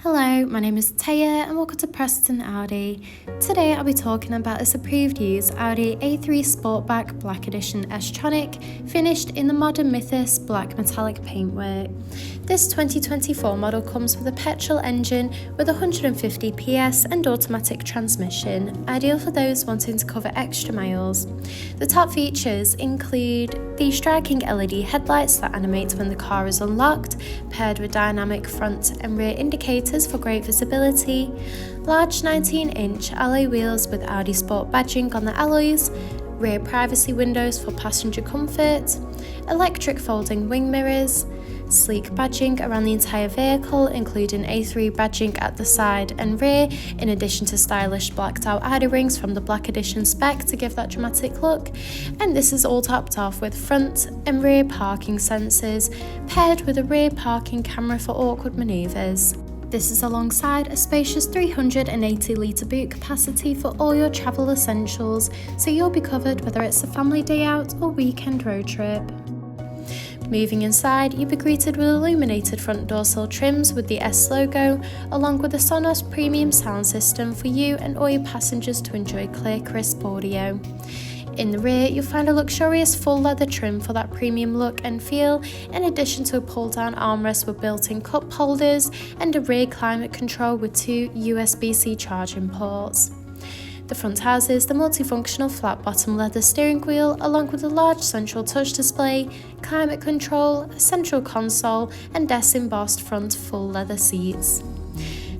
Hello, my name is Taya and welcome to Preston Audi. Today I'll be talking about this approved use Audi A3 Sportback Black Edition S-tronic finished in the modern Mythos Black Metallic paintwork. This 2024 model comes with a petrol engine with 150 PS and automatic transmission, ideal for those wanting to cover extra miles. The top features include the striking LED headlights that animate when the car is unlocked, paired with dynamic front and rear indicators for great visibility, large 19-inch alloy wheels with Audi Sport badging on the alloys, rear privacy windows for passenger comfort, electric folding wing mirrors, sleek badging around the entire vehicle including A3 badging at the side and rear, in addition to stylish blacked out Audi rings from the Black Edition spec to give that dramatic look, and this is all topped off with front and rear parking sensors paired with a rear parking camera for awkward manoeuvres. This is alongside a spacious 380 litre boot capacity for all your travel essentials, so you'll be covered whether it's a family day out or weekend road trip. Moving inside, you'll be greeted with illuminated front door sill trims with the S logo, along with a SONOS premium sound system for you and all your passengers to enjoy clear, crisp audio. In the rear, you'll find a luxurious full leather trim for that premium look and feel, in addition to a pull-down armrest with built-in cup holders and a rear climate control with 2 USB-C charging ports. The front houses the multifunctional flat-bottom leather steering wheel, along with a large central touch display, climate control, a central console, and embossed front full leather seats.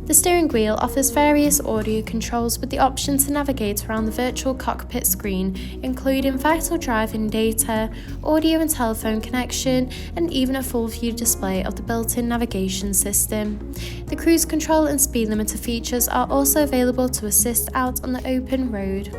The steering wheel offers various audio controls with the option to navigate around the virtual cockpit screen, including vital driving data, audio and telephone connection, and even a full view display of the built-in navigation system. The cruise control and speed limiter features are also available to assist out on the open road.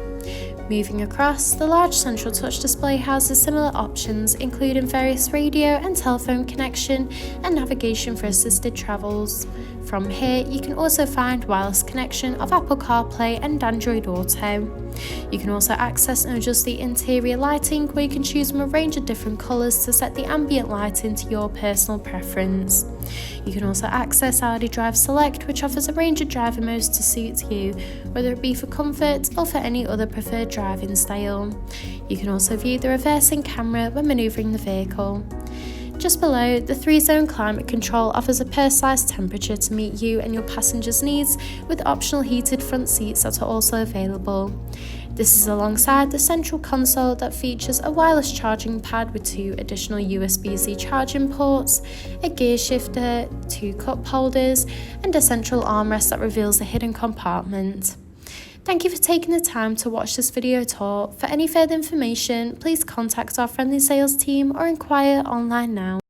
Moving across, the large central touch display houses similar options, including various radio and telephone connection and navigation for assisted travels. From here, you can also find wireless connection of Apple CarPlay and Android Auto. You can also access and adjust the interior lighting, where you can choose from a range of different colours to set the ambient lighting to your personal preference. You can also access Audi Drive Select, which offers a range of driving modes to suit you, whether it be for comfort or for any other preferred driving style. You can also view the reversing camera when manoeuvring the vehicle. Just below, the 3-zone climate control offers a personalised temperature to meet you and your passengers' needs, with optional heated front seats that are also available. This is alongside the central console that features a wireless charging pad with 2 additional USB-C charging ports, a gear shifter, 2 cup holders, and a central armrest that reveals a hidden compartment. Thank you for taking the time to watch this video tour. For any further information, please contact our friendly sales team or inquire online now.